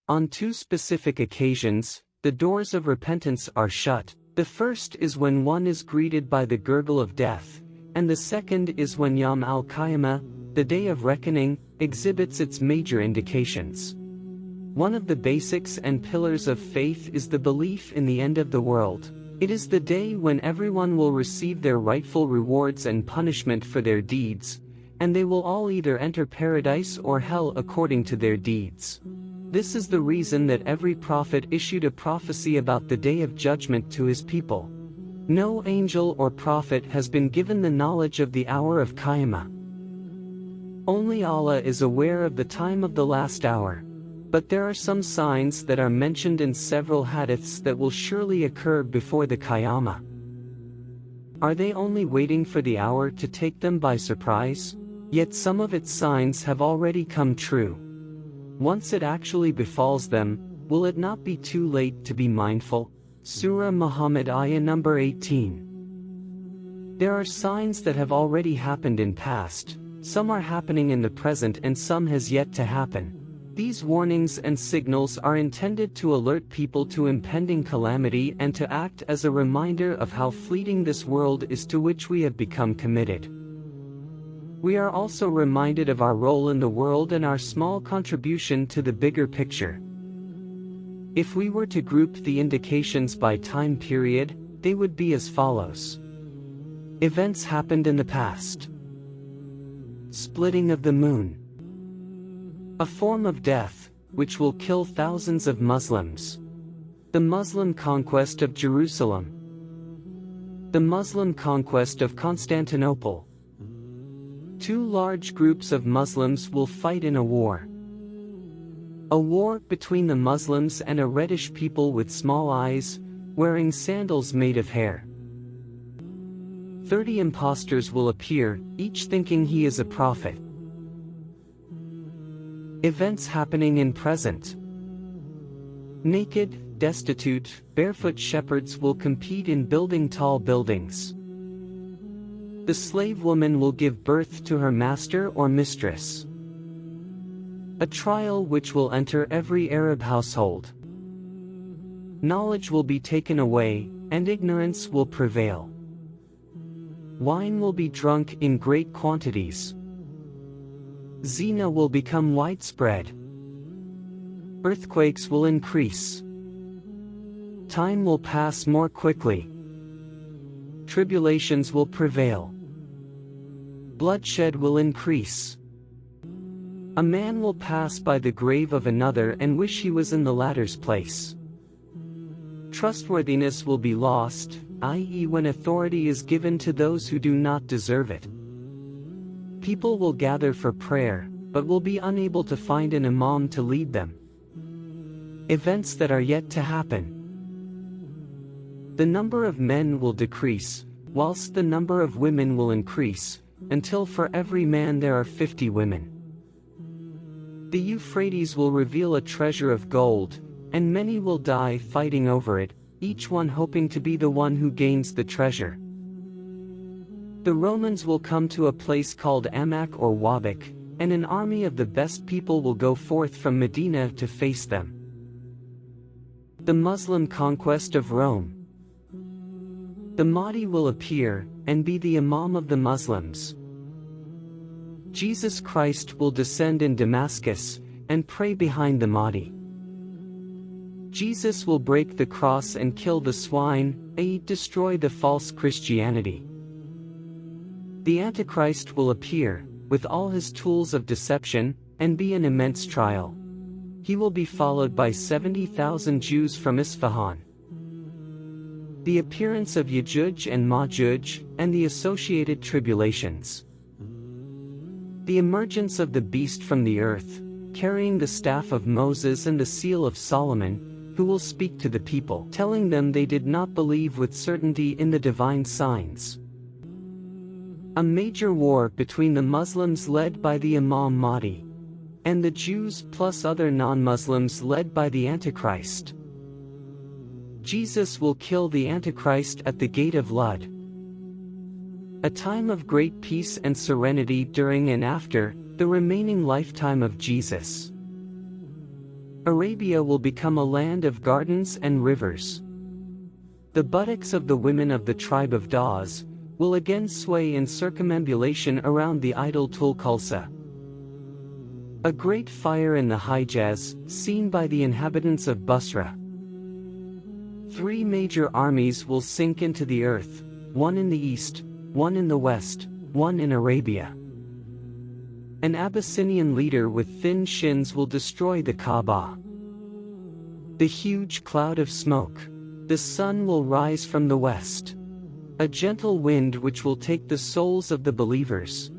On two specific occasions, the doors of repentance are shut. The first is when one is greeted by the gurgle of death, and the second is when Yom al-Qayamah, the day of reckoning, exhibits its major indications. One of the basics and pillars of faith is the belief in the end of the world. It is the day when everyone will receive their rightful rewards and punishment for their deeds, and they will all either enter paradise or hell according to their deeds. This is the reason that every prophet issued a prophecy about the day of judgment to his people. No angel or prophet has been given the knowledge of the hour of Qayamah. Only Allah is aware of the time of the last hour. But there are some signs that are mentioned in several hadiths that will surely occur before the Qayamah. Are they only waiting for the hour to take them by surprise? Yet some of its signs have already come true. Once it actually befalls them, will it not be too late to be mindful? Surah Muhammad ayah number 18. There are signs that have already happened in past, some are happening in the present and some has yet to happen. These warnings and signals are intended to alert people to impending calamity and to act as a reminder of how fleeting this world is to which we have become committed. We are also reminded of our role in the world and our small contribution to the bigger picture. If we were to group the indications by time period, they would be as follows. Events happened in the past. Splitting of the moon. A form of death, which will kill thousands of Muslims. The Muslim conquest of Jerusalem. The Muslim conquest of Constantinople. Two large groups of Muslims will fight in a war. A war between the Muslims and a reddish people with small eyes, wearing sandals made of hair. 30 impostors will appear, each thinking he is a prophet. Events happening in present. Naked, destitute, barefoot shepherds will compete in building tall buildings. The slave woman will give birth to her master or mistress. A trial which will enter every Arab household. Knowledge will be taken away, and ignorance will prevail. Wine will be drunk in great quantities. Zina will become widespread. Earthquakes will increase. Time will pass more quickly. Tribulations will prevail. Bloodshed will increase. A man will pass by the grave of another and wish he was in the latter's place. Trustworthiness will be lost, i.e., when authority is given to those who do not deserve it. People will gather for prayer, but will be unable to find an imam to lead them. Events that are yet to happen. The number of men will decrease, whilst the number of women will increase, until for every man there are 50 women. The Euphrates will reveal a treasure of gold, and many will die fighting over it, each one hoping to be the one who gains the treasure. The Romans will come to a place called Amak or Wabak, and an army of the best people will go forth from Medina to face them. The Muslim conquest of Rome. The Mahdi will appear, and be the Imam of the Muslims. Jesus Christ will descend in Damascus, and pray behind the Mahdi. Jesus will break the cross and kill the swine, i.e., destroy the false Christianity. The Antichrist will appear, with all his tools of deception, and be an immense trial. He will be followed by 70,000 Jews from Isfahan. The appearance of Yajuj and Majuj, and the associated tribulations. The emergence of the beast from the earth, carrying the staff of Moses and the seal of Solomon, who will speak to the people, telling them they did not believe with certainty in the divine signs. A major war between the Muslims led by the Imam Mahdi, and the Jews plus other non-Muslims led by the Antichrist. Jesus will kill the Antichrist at the gate of Lud. A time of great peace and serenity during and after the remaining lifetime of Jesus. Arabia will become a land of gardens and rivers. The buttocks of the women of the tribe of Dawes will again sway in circumambulation around the idol Tulkulsa. A great fire in the Hijaz, seen by the inhabitants of Basra. 3 major armies will sink into the earth, one in the east, one in the west, one in Arabia. An Abyssinian leader with thin shins will destroy the Kaaba. The huge cloud of smoke. The sun will rise from the west. A gentle wind which will take the souls of the believers.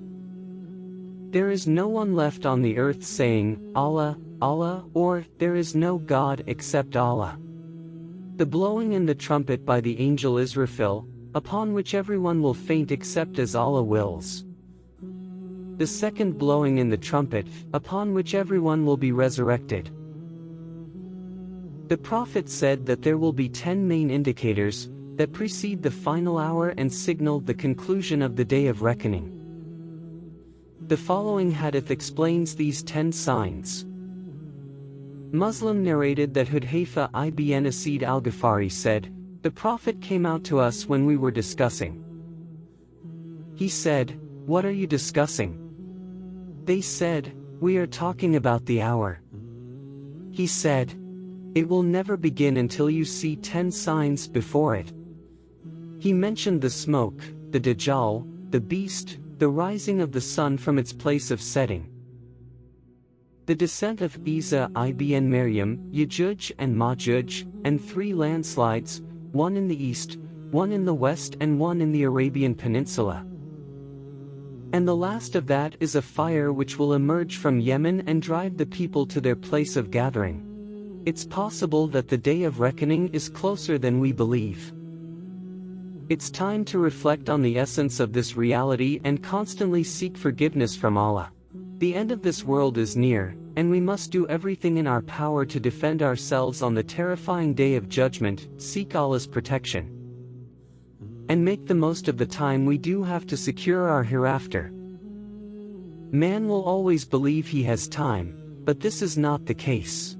There is no one left on the earth saying, Allah, Allah, or, there is no God except Allah. The blowing in the trumpet by the angel Israfil, upon which everyone will faint except as Allah wills. The second blowing in the trumpet, upon which everyone will be resurrected. The Prophet said that there will be 10 main indicators that precede the final hour and signal the conclusion of the day of reckoning. The following hadith explains these 10 signs. Muslim narrated that Hudhayfa ibn Asid al-Ghifari said, "The Prophet came out to us when we were discussing." He said, "What are you discussing?" They said, "We are talking about the hour." He said, "It will never begin until you see 10 signs before it." He mentioned the smoke, the Dajjal, the beast, the rising of the sun from its place of setting, the descent of Isa ibn Maryam, Yajuj and Majuj, and 3 landslides, one in the east, one in the west and one in the Arabian Peninsula. And the last of that is a fire which will emerge from Yemen and drive the people to their place of gathering. It's possible that the day of reckoning is closer than we believe. It's time to reflect on the essence of this reality and constantly seek forgiveness from Allah. The end of this world is near, and we must do everything in our power to defend ourselves on the terrifying day of judgment, seek Allah's protection, and make the most of the time we do have to secure our hereafter. Man will always believe he has time, but this is not the case.